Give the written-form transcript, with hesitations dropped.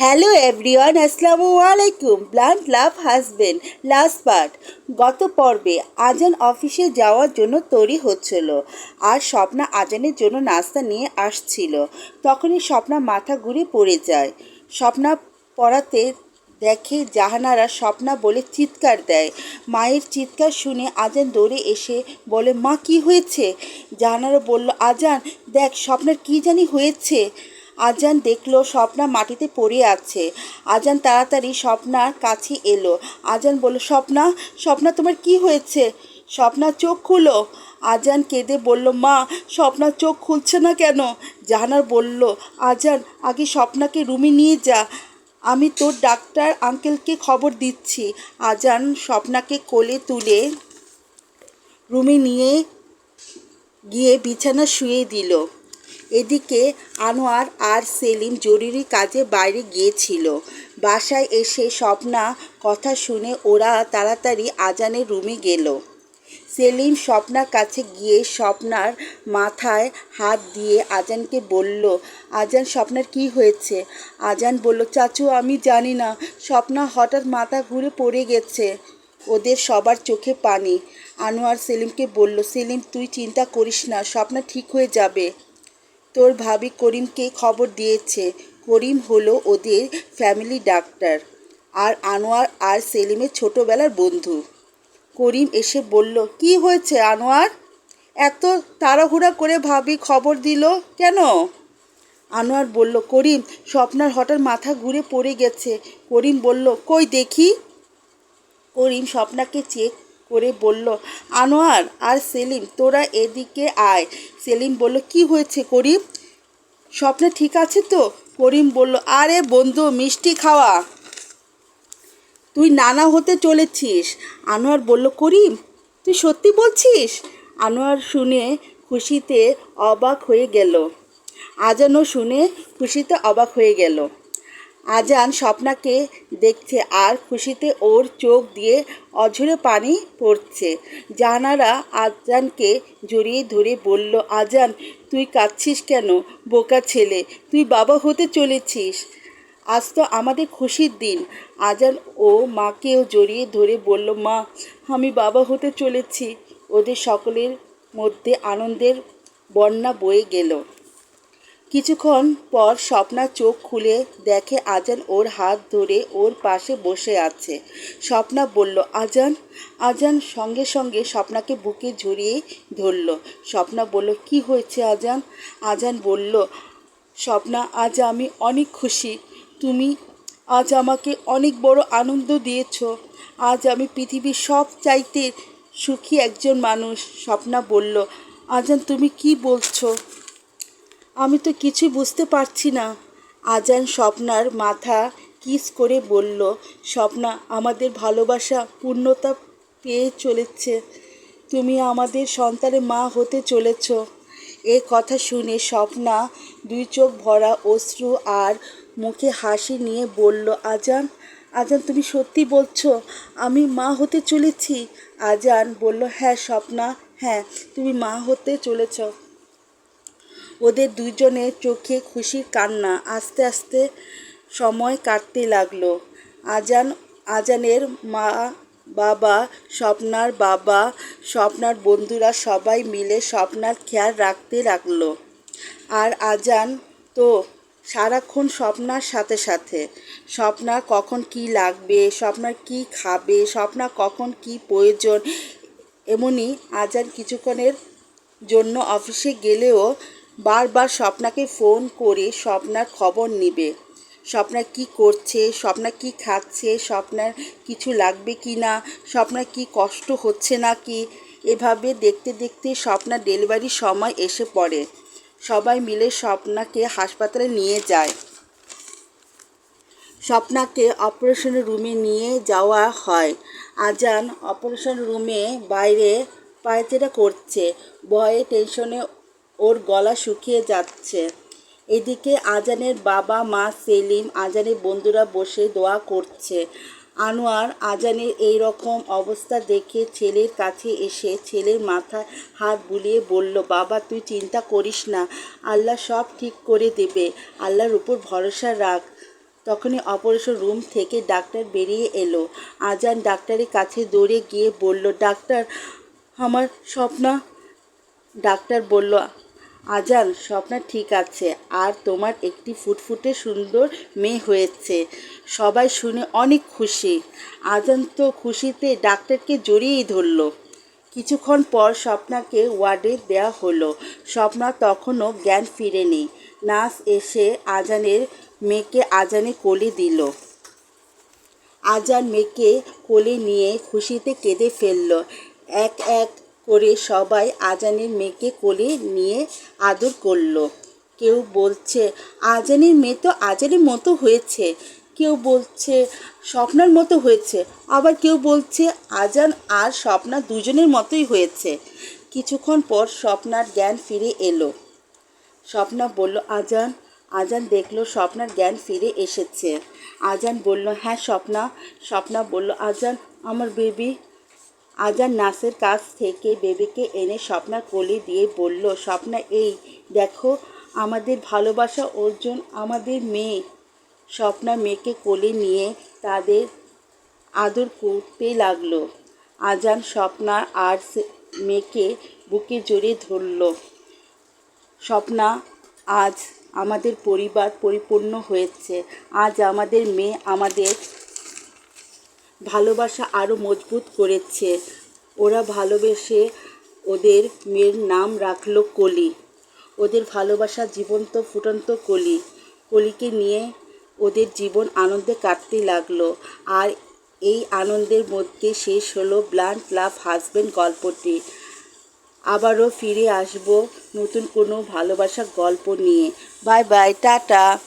Hello everyone, আসসালামু আলাইকুম। Blunt লাভ husband last part. গত পর্বে আজান অফিসে যাওয়ার জন্য তৈরি হচ্ছিল আর স্বপ্না আজানের জন্য নাস্তা নিয়ে আসছিল। তখনই স্বপ্না মাথা ঘুরে পড়ে যায়। স্বপ্না পড়াতে দেখে জাহানারা স্বপ্না বলে চিৎকার দেয়। মায়ের চিৎকার শুনে আজান দৌড়ে এসে বলে, মা কি হয়েছে? জাহানারা বলল, আজান দেখ, স্বপ্নার কি জানি হয়েছে। আজান দেখলো স্বপ্না মাটিতে পড়ে আছে। আজান তাড়াতাড়ি স্বপ্নার কাছে এলো। আজান বলল, স্বপ্না, স্বপ্না তোমার কি হয়েছে? স্বপ্না চোখ খুলো। আজান কেঁদে বলল, মা, স্বপ্নার চোখ খুলছে না কেন? জাহানার বলল, আজান আগে স্বপ্নাকে রুমে নিয়ে যা, আমি তোর ডাক্তার আঙ্কেলকে খবর দিচ্ছি। আজান স্বপ্নাকে কোলে তুলে রুমে নিয়ে গিয়ে বিছানা শুয়ে দিল। এদিকে আনোয়ার আর সেলিম জরুরি কাজে বাইরে গিয়েছিল। বাসায় এসে স্বপ্না কথা শুনে ওরা তাড়াতাড়ি আজানের রুমে গেল। সেলিম স্বপ্নার কাছে গিয়ে স্বপ্নার মাথায় হাত দিয়ে আজানকে বলল, আজান স্বপ্নার কি হয়েছে? আজান বলল, চাচু আমি জানি না, স্বপ্না হঠাৎ মাথা ঘুরে পড়ে গেছে। ওদের সবার চোখে পানি। আনোয়ার সেলিমকে বলল, সেলিম তুই চিন্তা করিস না, স্বপ্না ঠিক হয়ে যাবে। তোর ভাবি করিমকে খবর দিয়েছে। করিম হলো ওদের ফ্যামিলি ডাক্তার আর আনোয়ার আর সেলিমের ছোটোবেলার বন্ধু। করিম এসে বলল, কি হয়েছে আনোয়ার? এত তাড়াহুড়া করে ভাবি খবর দিল কেন? আনোয়ার বলল, করিম, স্বপ্নার হঠাৎ মাথা ঘুরে পড়ে গেছে। করিম বলল, কই দেখি। করিম স্বপ্নাকে চেক করে বলল, আনোয়ার আর সেলিম তোরা এদিকে আয়। সেলিম বলল, কি হয়েছে করিম? স্বপ্না ঠিক আছে তো? করিম বলল, আরে বন্ধু, মিষ্টি খাওয়া, তুই নানা হতে চলেছিস। আনোয়ার বলল, করিম তুই সত্যি বলছিস? আনোয়ার শুনে খুশিতে অবাক হয়ে গেল। আজানও শুনে খুশিতে অবাক হয়ে গেল। আজান স্বপ্নাকে দেখছে আর খুশিতে ওর চোখ দিয়ে অঝরে পানি পড়ছে। জাহানারা আজানকে জড়িয়ে ধরে বলল, আজান তুই কাঁদছিস কেন? বোকা ছেলে, তুই বাবা হতে চলেছিস। আজ তো আমাদের খুশির দিন। আজান ও মাকেও জড়িয়ে ধরে বলল, মা, আমি বাবা হতে চলেছি। ওদের সকলের মধ্যে আনন্দের বন্যা বয়ে গেল। কিছুক্ষণ পর স্বপ্না চোখ খুলে দেখে আজান ওর হাত ধরে ওর পাশে বসে আছে। স্বপ্না বলল, আজান। আজান সঙ্গে সঙ্গে স্বপ্নাকে বুকে জড়িয়ে ধরল। স্বপ্না বলল, কি হয়েছে আজান? আজান বলল, স্বপ্না, আজ আমি অনেক খুশি। তুমি আজ আমাকে অনেক বড় আনন্দ দিয়েছ। আজ আমি পৃথিবীর সব চাইতে সুখী একজন মানুষ। স্বপ্না বলল, আজান তুমি কি বলছো? আমি তো কিছু বুঝতে পারছি না। আজান স্বপ্নার মাথা কিস করে বলল, স্বপ্না, আমাদের ভালোবাসা পূর্ণতা পেয়ে চলেছে। তুমি আমাদের সন্তানের মা হতে চলেছ। এ কথা শুনে স্বপ্না দুই চোখ ভরা অশ্রু আর মুখে হাসি নিয়ে বলল, আজান, আজান তুমি সত্যি বলছো আমি মা হতে চলেছি? আজান বলল, হ্যাঁ স্বপ্না, হ্যাঁ তুমি মা হতে চলেছ। ওদের দুজনের চোখে খুশির কান্না। আস্তে আস্তে সময় কাটতে লাগলো। আজানের মা, বাবা, স্বপ্নার বাবা, স্বপ্নার বন্ধুরা সবাই মিলে স্বপ্নার খেয়াল রাখতে লাগলো। আর আজান তো সারাক্ষণ স্বপ্নার সাথে সাথে। স্বপ্নার কখন কি লাগবে, স্বপ্নার কি খাবে, স্বপ্নার কখন কি প্রয়োজন, এমনই আজান কিছুক্ষণের জন্য অফিসে গেলেও বারবার স্বপ্নাকে ফোন করে স্বপ্নার খবর নেবে। স্বপ্না কি করছে, স্বপ্না কি খাচ্ছে, স্বপ্নার কিছু লাগবে কি না, স্বপ্নার কি কষ্ট হচ্ছে না কি। এভাবে দেখতে দেখতে স্বপ্নার ডেলিভারির সময় এসে পড়ে। সবাই মিলে স্বপ্নাকে হাসপাতালে নিয়ে যায়। স্বপ্নাকে অপারেশন রুমে নিয়ে যাওয়া হয়। আজান অপারেশন রুমে বাইরে পায়চারা করছে। ভয়ে টেনশনে ওর গলা শুকিয়ে যাচ্ছে। এদিকে আজানের বাবা মা, সেলিম, আজানের বন্ধুরা বসে দোয়া করছে। আনোয়ার আজানের এই রকম অবস্থা দেখে ছেলের কাছে এসে ছেলের মাথায় হাত বুলিয়ে বলল, বাবা তুই চিন্তা করিস না, আল্লাহ সব ঠিক করে দেবে, আল্লাহর উপর ভরসা রাখ। তখনই অপারেশন রুম থেকে ডাক্তার বেরিয়ে এলো। আজান ডাক্তারের কাছে দৌড়ে গিয়ে বলল, ডাক্তার, আমার স্বপ্না। ডাক্তার বলল, আজান, স্বপ্না ঠিক আছে, আর তোমার একটি ফুটফুটে সুন্দর মেয়ে হয়েছে। সবাই শুনে অনেক খুশি। আজান তো খুশিতে ডাক্তারকে জড়িয়েই ধরল। কিছুক্ষণ পর স্বপ্নাকে ওয়ার্ডে দেওয়া হলো। স্বপ্না তখনও জ্ঞান ফিরেনি। নার্স এসে আজানের মেয়েকে আজানে কোলে দিল। আজান মেয়েকে কোলে নিয়ে খুশিতে কেঁদে ফেলল। এক এক করে সবাই আজানের মেয়েকে কোলে নিয়ে আদর করলো। কেউ বলছে, আজানের মেয়ে তো আজানের মতো হয়েছে। কেউ বলছে স্বপ্নার মতো হয়েছে। আবার কেউ বলছে আজান আর স্বপ্না দুজনের মতোই হয়েছে। কিছুক্ষণ পর স্বপ্নার জ্ঞান ফিরে এলো। স্বপ্না বলল, আজান। আজান দেখলো স্বপ্নার জ্ঞান ফিরে এসেছে। আজান বলল, হ্যাঁ স্বপ্না। স্বপ্না বলল, আজান, আমার বেবি। আজান নার্সের কাছ থেকে বেবিকে এনে স্বপ্নার কোলে দিয়ে বলল, স্বপ্না, এই দেখো আমাদের ভালোবাসা অর্জুন, আমাদের মেয়ে। স্বপ্না মেয়েকে কোলে নিয়ে তাদের আদর করতে লাগলো। আজান স্বপ্না আর মেয়েকে বুকে জড়িয়ে ধরল। স্বপ্না, আজ আমাদের পরিবার পরিপূর্ণ হয়েছে। আজ আমাদের মেয়ে আমাদের ভালোবাসা আরও মজবুত করেছে। ওরা ভালোবেসে ওদের মেয়ের নাম রাখলো কলি। ওদের ভালোবাসা জীবন্ত ফুটন্ত কলি। কলিকে নিয়ে ওদের জীবন আনন্দে কাটতে লাগলো। আর এই আনন্দের মধ্যে শেষ হলো ব্লান্ট লাভ হাজব্যান্ড গল্পটি। আবারও ফিরে আসবো নতুন কোনো ভালোবাসার গল্প নিয়ে। Bye bye, tata.